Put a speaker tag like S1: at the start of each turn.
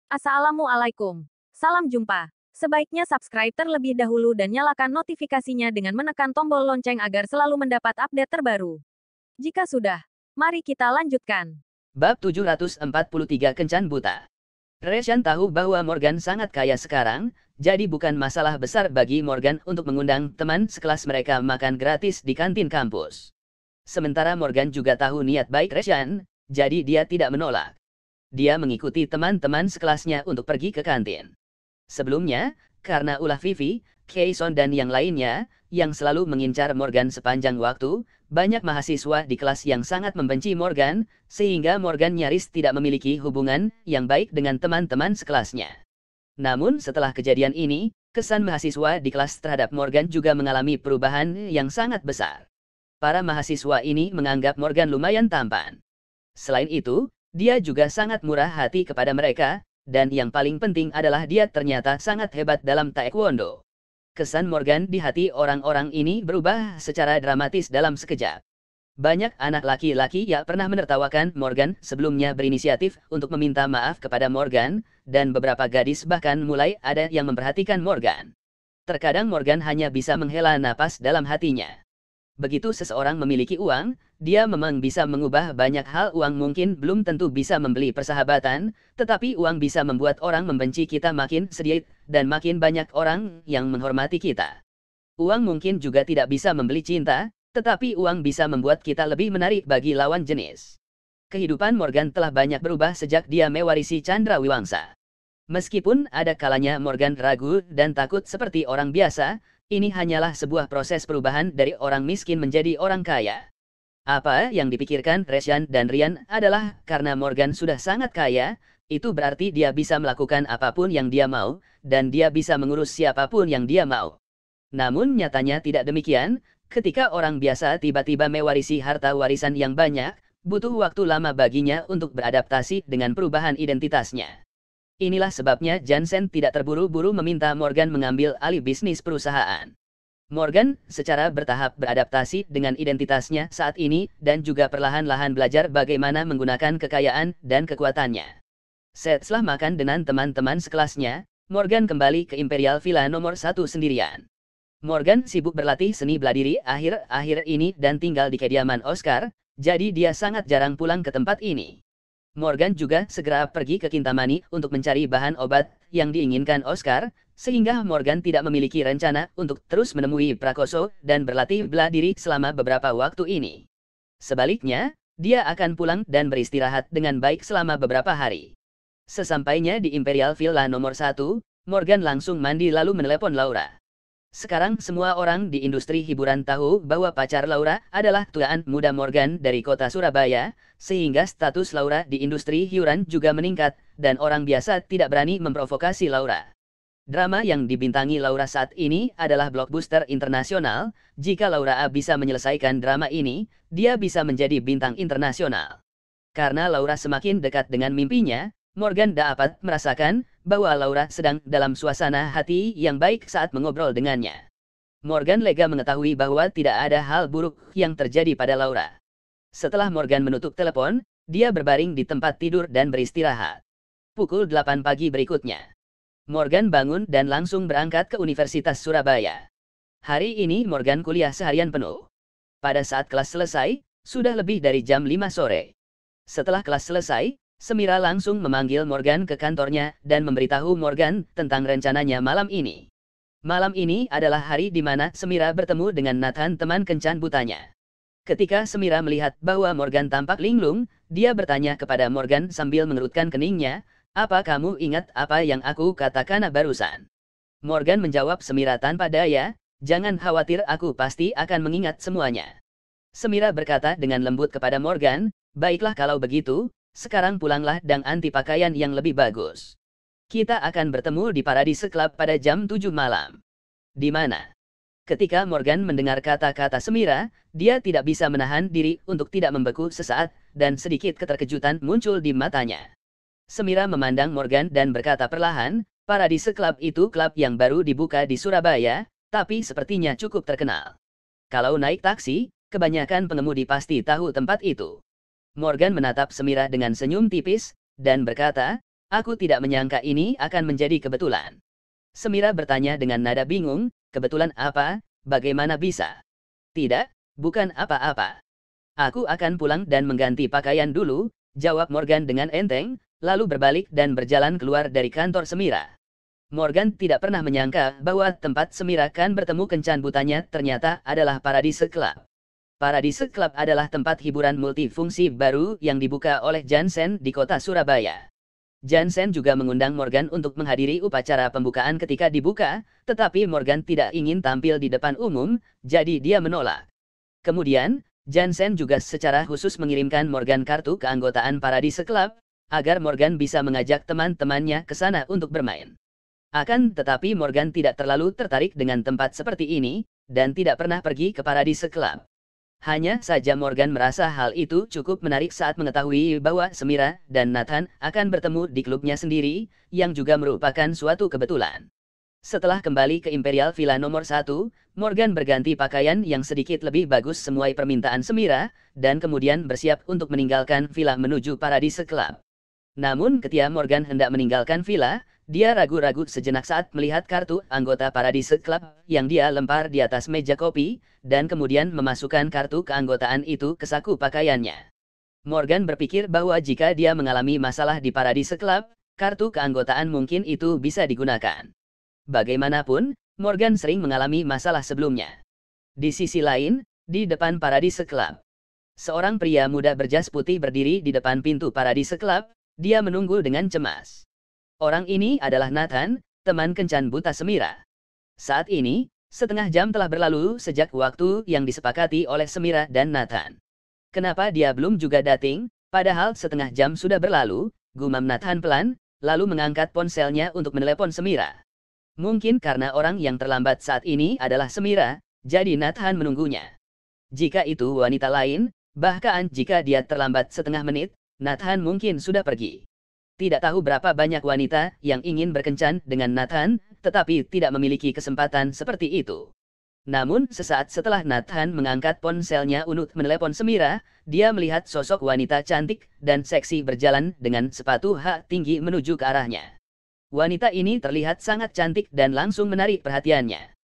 S1: Assalamualaikum. Salam jumpa. Sebaiknya subscribe terlebih dahulu dan nyalakan notifikasinya dengan menekan tombol lonceng agar selalu mendapat update terbaru. Jika sudah, mari kita lanjutkan.
S2: Bab 743 Kencan Buta. Reshan tahu bahwa Morgan sangat kaya sekarang, jadi bukan masalah besar bagi Morgan untuk mengundang teman sekelas mereka makan gratis di kantin kampus. Sementara Morgan juga tahu niat baik Reshan, jadi dia tidak menolak. Dia mengikuti teman-teman sekelasnya untuk pergi ke kantin. Sebelumnya, karena ulah Vivi, Kaeson dan yang lainnya, yang selalu mengincar Morgan sepanjang waktu, banyak mahasiswa di kelas yang sangat membenci Morgan, sehingga Morgan nyaris tidak memiliki hubungan yang baik dengan teman-teman sekelasnya. Namun setelah kejadian ini, kesan mahasiswa di kelas terhadap Morgan juga mengalami perubahan yang sangat besar. Para mahasiswa ini menganggap Morgan lumayan tampan. Selain itu, dia juga sangat murah hati kepada mereka, dan yang paling penting adalah dia ternyata sangat hebat dalam taekwondo. Kesan Morgan di hati orang-orang ini berubah secara dramatis dalam sekejap. Banyak anak laki-laki yang pernah menertawakan Morgan sebelumnya berinisiatif untuk meminta maaf kepada Morgan, dan beberapa gadis bahkan mulai ada yang memperhatikan Morgan. Terkadang Morgan hanya bisa menghela napas dalam hatinya. Begitu seseorang memiliki uang, dia memang bisa mengubah banyak hal. Uang mungkin belum tentu bisa membeli persahabatan, tetapi uang bisa membuat orang membenci kita makin sedikit, dan makin banyak orang yang menghormati kita. Uang mungkin juga tidak bisa membeli cinta, tetapi uang bisa membuat kita lebih menarik bagi lawan jenis. Kehidupan Morgan telah banyak berubah sejak dia mewarisi Candrawiwangsa. Meskipun ada kalanya Morgan ragu dan takut seperti orang biasa, ini hanyalah sebuah proses perubahan dari orang miskin menjadi orang kaya. Apa yang dipikirkan Reshan dan Rian adalah karena Morgan sudah sangat kaya, itu berarti dia bisa melakukan apapun yang dia mau, dan dia bisa mengurus siapapun yang dia mau. Namun nyatanya tidak demikian, ketika orang biasa tiba-tiba mewarisi harta warisan yang banyak, butuh waktu lama baginya untuk beradaptasi dengan perubahan identitasnya. Inilah sebabnya Jansen tidak terburu-buru meminta Morgan mengambil alih bisnis perusahaan. Morgan secara bertahap beradaptasi dengan identitasnya saat ini dan juga perlahan-lahan belajar bagaimana menggunakan kekayaan dan kekuatannya. Setelah makan dengan teman-teman sekelasnya, Morgan kembali ke Imperial Villa nomor 1 sendirian. Morgan sibuk berlatih seni bela diri akhir-akhir ini dan tinggal di kediaman Oscar, jadi dia sangat jarang pulang ke tempat ini. Morgan juga segera pergi ke Kintamani untuk mencari bahan obat yang diinginkan Oscar, sehingga Morgan tidak memiliki rencana untuk terus menemui Prakoso dan berlatih bela diri selama beberapa waktu ini. Sebaliknya, dia akan pulang dan beristirahat dengan baik selama beberapa hari. Sesampainya di Imperial Villa nomor 1, Morgan langsung mandi lalu menelepon Laura. Sekarang semua orang di industri hiburan tahu bahwa pacar Laura adalah tuaan muda Morgan dari kota Surabaya, sehingga status Laura di industri hiburan juga meningkat, dan orang biasa tidak berani memprovokasi Laura. Drama yang dibintangi Laura saat ini adalah blockbuster internasional. Jika Laura bisa menyelesaikan drama ini, dia bisa menjadi bintang internasional. Karena Laura semakin dekat dengan mimpinya, Morgan dapat merasakan bahwa Laura sedang dalam suasana hati yang baik saat mengobrol dengannya. Morgan lega mengetahui bahwa tidak ada hal buruk yang terjadi pada Laura. Setelah Morgan menutup telepon, dia berbaring di tempat tidur dan beristirahat. Pukul 8 pagi berikutnya, Morgan bangun dan langsung berangkat ke Universitas Surabaya. Hari ini Morgan kuliah seharian penuh. Pada saat kelas selesai, sudah lebih dari jam 5 sore. Setelah kelas selesai, Semira langsung memanggil Morgan ke kantornya dan memberitahu Morgan tentang rencananya malam ini. Malam ini adalah hari di mana Semira bertemu dengan Nathan, teman kencan butanya. Ketika Semira melihat bahwa Morgan tampak linglung, dia bertanya kepada Morgan sambil mengerutkan keningnya, "Apa kamu ingat apa yang aku katakan barusan?" Morgan menjawab Semira tanpa daya, "Jangan khawatir, aku pasti akan mengingat semuanya." Semira berkata dengan lembut kepada Morgan, "Baiklah kalau begitu. Sekarang pulanglah dan ganti pakaian yang lebih bagus. Kita akan bertemu di Paradise Club pada jam 7 malam. Di mana?" Ketika Morgan mendengar kata-kata Semira, dia tidak bisa menahan diri untuk tidak membeku sesaat, dan sedikit keterkejutan muncul di matanya. Semira memandang Morgan dan berkata perlahan, "Paradise Club itu klub yang baru dibuka di Surabaya, tapi sepertinya cukup terkenal. Kalau naik taksi, kebanyakan pengemudi pasti tahu tempat itu." Morgan menatap Semira dengan senyum tipis, dan berkata, Aku tidak menyangka ini akan menjadi kebetulan. Semira bertanya dengan nada bingung, kebetulan apa, bagaimana bisa? Tidak, bukan apa-apa. Aku akan pulang dan mengganti pakaian dulu, jawab Morgan dengan enteng, lalu berbalik dan berjalan keluar dari kantor Semira. Morgan tidak pernah menyangka bahwa tempat Semira kan bertemu kencan butanya ternyata adalah Paradise Club. Paradise Club adalah tempat hiburan multifungsi baru yang dibuka oleh Jansen di kota Surabaya. Jansen juga mengundang Morgan untuk menghadiri upacara pembukaan ketika dibuka, tetapi Morgan tidak ingin tampil di depan umum, jadi dia menolak. Kemudian, Jansen juga secara khusus mengirimkan Morgan kartu keanggotaan Paradise Club, agar Morgan bisa mengajak teman-temannya ke sana untuk bermain. Akan tetapi Morgan tidak terlalu tertarik dengan tempat seperti ini, dan tidak pernah pergi ke Paradise Club. Hanya saja Morgan merasa hal itu cukup menarik saat mengetahui bahwa Semira dan Nathan akan bertemu di klubnya sendiri, yang juga merupakan suatu kebetulan. Setelah kembali ke Imperial Villa nomor 1, Morgan berganti pakaian yang sedikit lebih bagus sesuai permintaan Semira, dan kemudian bersiap untuk meninggalkan villa menuju Paradise Club. Namun ketika Morgan hendak meninggalkan villa, dia ragu-ragu sejenak saat melihat kartu anggota Paradise Club yang dia lempar di atas meja kopi, dan kemudian memasukkan kartu keanggotaan itu ke saku pakaiannya. Morgan berpikir bahwa jika dia mengalami masalah di Paradise Club, kartu keanggotaan mungkin itu bisa digunakan. Bagaimanapun, Morgan sering mengalami masalah sebelumnya. Di sisi lain, di depan Paradise Club, seorang pria muda berjas putih berdiri di depan pintu Paradise Club, dia menunggu dengan cemas. Orang ini adalah Nathan, teman kencan buta Semira. Saat ini, setengah jam telah berlalu sejak waktu yang disepakati oleh Semira dan Nathan. Kenapa dia belum juga datang, padahal setengah jam sudah berlalu, gumam Nathan pelan, lalu mengangkat ponselnya untuk menelepon Semira. Mungkin karena orang yang terlambat saat ini adalah Semira, jadi Nathan menunggunya. Jika itu wanita lain, bahkan jika dia terlambat setengah menit, Nathan mungkin sudah pergi. Tidak tahu berapa banyak wanita yang ingin berkencan dengan Nathan, tetapi tidak memiliki kesempatan seperti itu. Namun, sesaat setelah Nathan mengangkat ponselnya untuk menelepon Semira, dia melihat sosok wanita cantik dan seksi berjalan dengan sepatu hak tinggi menuju ke arahnya. Wanita ini terlihat sangat cantik dan langsung menarik perhatiannya.